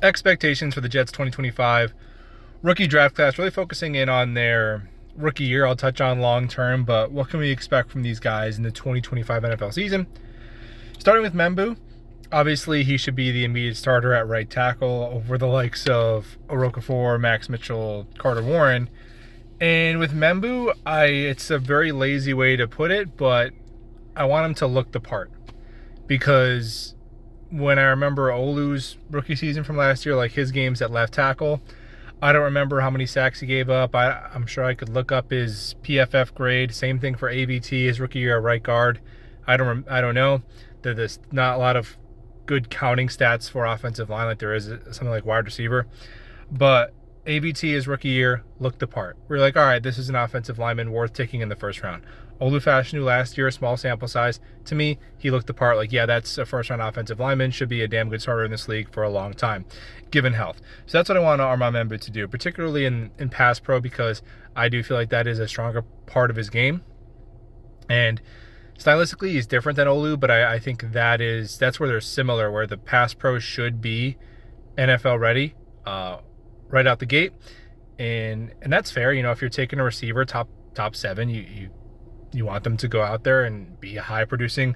expectations for the Jets 2025 rookie draft class, really focusing in on their rookie year. I'll touch on long term, but what can we expect from these guys in the 2025 NFL season? Starting with Membu, obviously he should be the immediate starter at right tackle over the likes of Okafor, Max Mitchell, Carter Warren. And with Membu, it's a very lazy way to put it, but I want him to look the part. Because when I remember Olu's rookie season from last year, like his games at left tackle, I don't remember how many sacks he gave up. I'm sure I could look up his PFF grade. Same thing for AVT, his rookie year at right guard. I don't know. There's not a lot of good counting stats for offensive line like there is something like wide receiver. But AVT, his rookie year, looked the part. We're like, all right, this is an offensive lineman worth taking in the first round. Olufashinu last year, small sample size. To me, he looked the part. Like, yeah, that's a first-round offensive lineman. Should be a damn good starter in this league for a long time, given health. So that's what I want Armand Membu to do, particularly in pass pro, because I do feel like that is a stronger part of his game. And stylistically, he's different than Olu, but I think that's where they're similar, where the pass pro should be NFL ready right out the gate. And that's fair. You know, if you're taking a receiver top 7, you want them to go out there and be a high-producing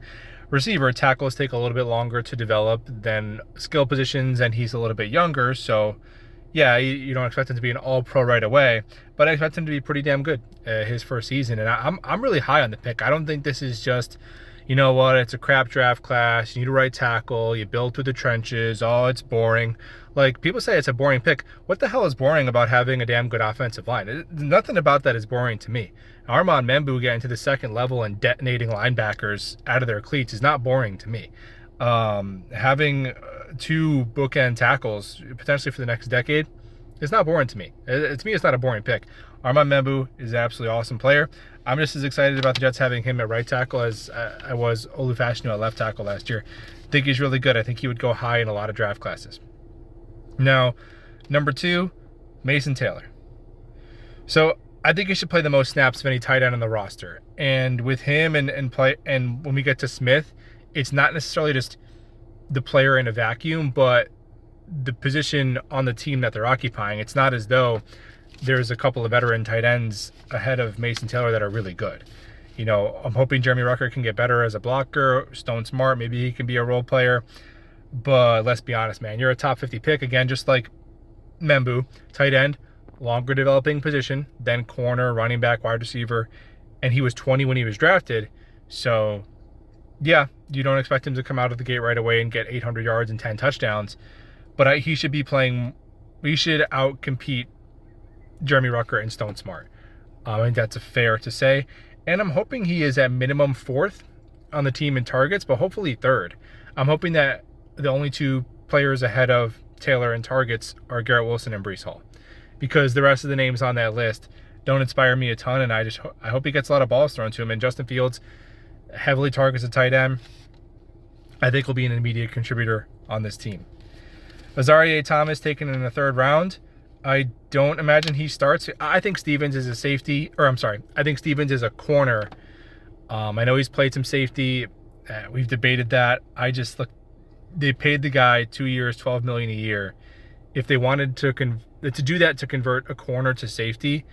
receiver. Tackles take a little bit longer to develop than skill positions, and he's a little bit younger. So, yeah, you don't expect him to be an all-pro right away, but I expect him to be pretty damn good his first season. And I'm really high on the pick. I don't think this is just, you know what, it's a crap draft class. You need a right tackle. You build through the trenches. Oh, it's boring. Like, people say it's a boring pick. What the hell is boring about having a damn good offensive line? Nothing about that is boring to me. Armand Membu getting to the second level and detonating linebackers out of their cleats is not boring to me. Having 2 bookend tackles potentially for the next decade is not boring to me. To me, it's not a boring pick. Armand Membu is an absolutely awesome player. I'm just as excited about the Jets having him at right tackle as I was Olufashinu at left tackle last year. I think he's really good. I think he would go high in a lot of draft classes. Now, number 2, Mason Taylor. So I think he should play the most snaps of any tight end on the roster. And with him and when we get to Smith, it's not necessarily just the player in a vacuum, but the position on the team that they're occupying. It's not as though there's a couple of veteran tight ends ahead of Mason Taylor that are really good. You know, I'm hoping Jeremy Rucker can get better as a blocker. Stone Smart, maybe he can be a role player. But let's be honest, man. You're a top 50 pick. Again, just like Membu, tight end, longer developing position than corner, running back, wide receiver. And he was 20 when he was drafted. So, yeah, you don't expect him to come out of the gate right away and get 800 yards and 10 touchdowns. But he should be playing – he should outcompete Jeremy Rucker and Stone Smart. I think that's fair to say. And I'm hoping he is at minimum 4th on the team in targets, but hopefully 3rd. I'm hoping that the only 2 players ahead of Taylor in targets are Garrett Wilson and Breece Hall, because the rest of the names on that list don't inspire me a ton, and I hope he gets a lot of balls thrown to him. And Justin Fields heavily targets a tight end. I think will be an immediate contributor on this team. Azareye'h Thomas taken in the 3rd round. I don't imagine he starts. I think Stevens is a safety, I think Stevens is a corner. I know he's played some safety. We've debated that. They paid the guy 2 years, $12 million a year. If they wanted to do that, to convert a corner to safety,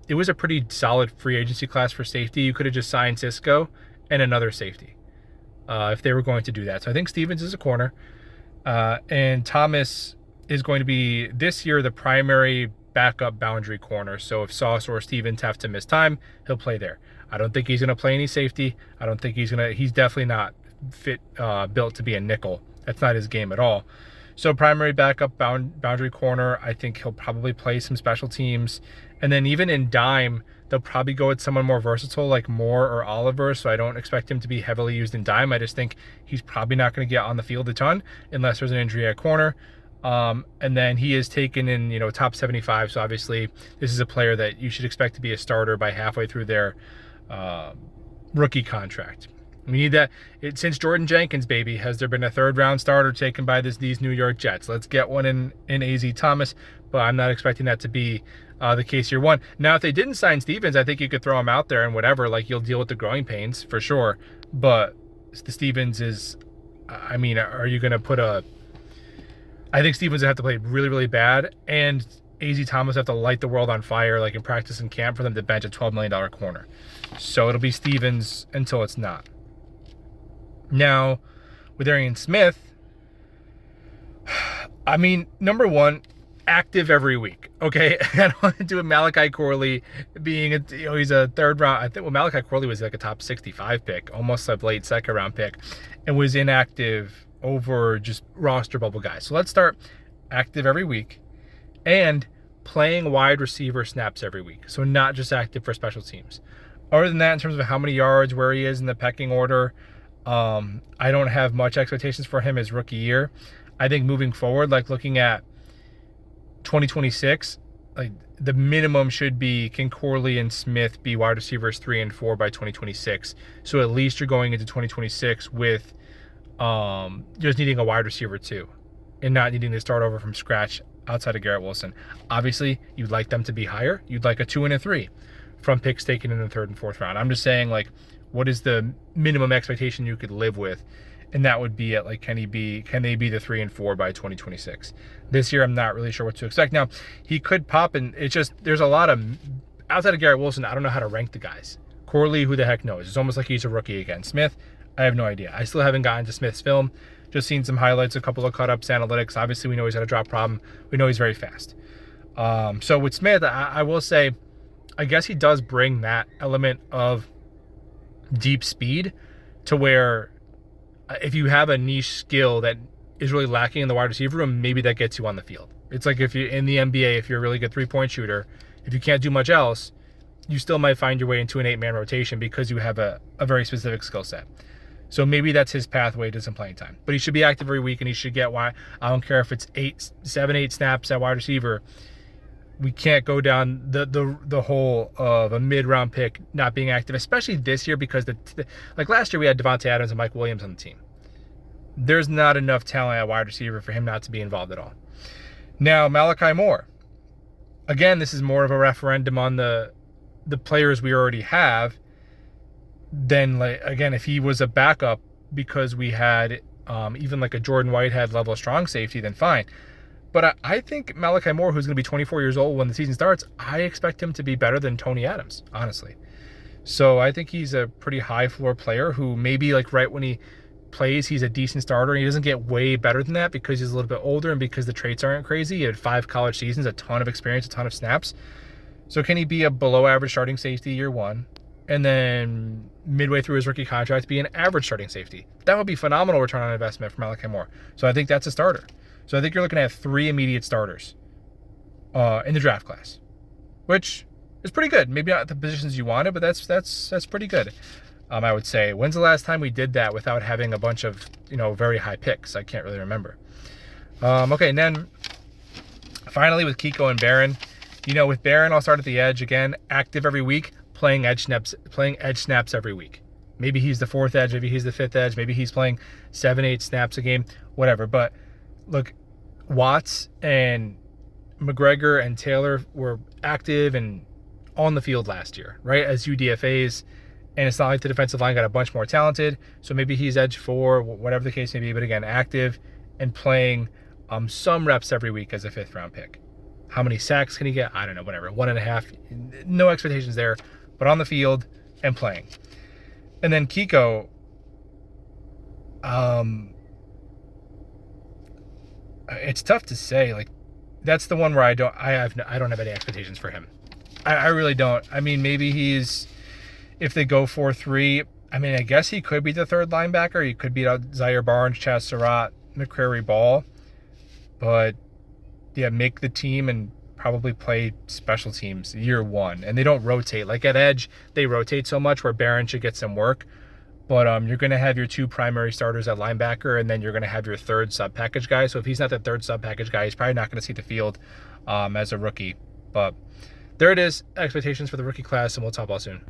it was a pretty solid free agency class for safety. You could have just signed Cisco and another safety if they were going to do that. So I think Stevens is a corner. And Thomas is going to be, this year, the primary backup boundary corner. So if Sauce or Stevens have to miss time, he'll play there. I don't think he's going to play any safety. I don't think he's definitely not built to be a nickel. That's not his game at all. So primary backup boundary corner, I think he'll probably play some special teams. And then even in dime, they'll probably go with someone more versatile like Moore or Oliver. So I don't expect him to be heavily used in dime. I just think he's probably not going to get on the field a ton unless there's an injury at corner. And then he is taken in, top 75. So obviously this is a player that you should expect to be a starter by halfway through their rookie contract. We need that. Since Jordan Jenkins, baby, has there been a 3rd-round starter taken by these New York Jets? Let's get one in AZ Thomas, but I'm not expecting that to be the case year 1. Now, if they didn't sign Stevens, I think you could throw him out there and whatever. Like, you'll deal with the growing pains for sure. But the Stevens is, are you going to put a I think Stevens would have to play really, really bad, and AZ Thomas would have to light the world on fire, like in practice and camp, for them to bench a $12 million corner. So it'll be Stevens until it's not. Now, with Arian Smith, I mean, number one, active every week. Okay, I don't want to do with Malachi Corley being he's a third round. I think Malachi Corley was like a top 65 pick, almost a late second round pick, and was inactive over just roster bubble guys. So let's start active every week and playing wide receiver snaps every week. So not just active for special teams. Other than that, in terms of how many yards, where he is in the pecking order, I don't have much expectations for him his rookie year. I think moving forward, like looking at 2026, like the minimum should be, can Corley and Smith be wide receivers 3 and 4 by 2026? So at least you're going into 2026 with just needing a wide receiver 2 and not needing to start over from scratch outside of Garrett Wilson. Obviously, you'd like them to be higher. You'd like a 2 and a 3 from picks taken in the 3rd and 4th round. I'm just saying, like, what is the minimum expectation you could live with? And that would be at, like, can they be the 3 and 4 by 2026? This year, I'm not really sure what to expect. Now, he could pop, and it's just, there's a lot of, outside of Garrett Wilson, I don't know how to rank the guys. Corley, who the heck knows? It's almost like he's a rookie again. Smith, I have no idea. I still haven't gotten to Smith's film. Just seen some highlights, a couple of cut-ups, analytics. Obviously, we know he's had a drop problem. We know he's very fast. So with Smith, I will say, I guess he does bring that element of deep speed to where if you have a niche skill that is really lacking in the wide receiver room, maybe that gets you on the field. It's like if you're in the NBA, if you're a really good three-point shooter, if you can't do much else, you still might find your way into an 8-man rotation because you have a very specific skill set. So maybe that's his pathway to some playing time. But he should be active every week, and he should get I don't care if it's 7-8 snaps at wide receiver. We can't go down the hole of a mid-round pick not being active, especially this year because like last year we had Devontae Adams and Mike Williams on the team. There's not enough talent at wide receiver for him not to be involved at all. Now, Malachi Moore. Again, this is more of a referendum on the players we already have than, like, again, if he was a backup because we had even like a Jordan Whitehead level of strong safety, then fine. But I think Malachi Moore, who's going to be 24 years old when the season starts, I expect him to be better than Tony Adams, honestly. So I think he's a pretty high floor player who maybe, like, right when he plays, he's a decent starter. And he doesn't get way better than that because he's a little bit older and because the traits aren't crazy. He had 5 college seasons, a ton of experience, a ton of snaps. So can he be a below average starting safety year 1? And then midway through his rookie contract be an average starting safety? That would be phenomenal return on investment for Malachi Moore. So I think that's a starter. So I think you're looking at 3 immediate starters in the draft class, which is pretty good. Maybe not the positions you wanted, but that's pretty good. I would say. When's the last time we did that without having a bunch of, very high picks? I can't really remember. Okay, and then finally with Kiko and Barron. With Barron, I'll start at the edge again, active every week, playing edge snaps every week. Maybe he's the 4th edge, maybe he's the 5th edge, maybe he's playing 7-8 snaps a game, whatever. But look, Watts and McGregor and Taylor were active and on the field last year, right, as UDFAs, and it's not like the defensive line got a bunch more talented, so maybe he's edge 4, whatever the case may be, but again, active and playing some reps every week as a 5th round pick. How many sacks can he get? I don't know, whatever, 1.5, no expectations there, but on the field and playing. And then Kiko, it's tough to say. Like, that's the one where I don't have any expectations for him. I really don't. I mean, maybe if they go 4-3, I mean, I guess he could be the 3rd linebacker. He could beat out Zaire Barnes, Chaz Surratt, McCrary Ball. But yeah, make the team and probably play special teams year 1. And they don't rotate. Like at edge, they rotate so much where Barron should get some work. But you're going to have your 2 primary starters at linebacker, and then you're going to have your 3rd sub-package guy. So if he's not the 3rd sub-package guy, he's probably not going to see the field as a rookie. But there it is, expectations for the rookie class, and we'll talk about soon.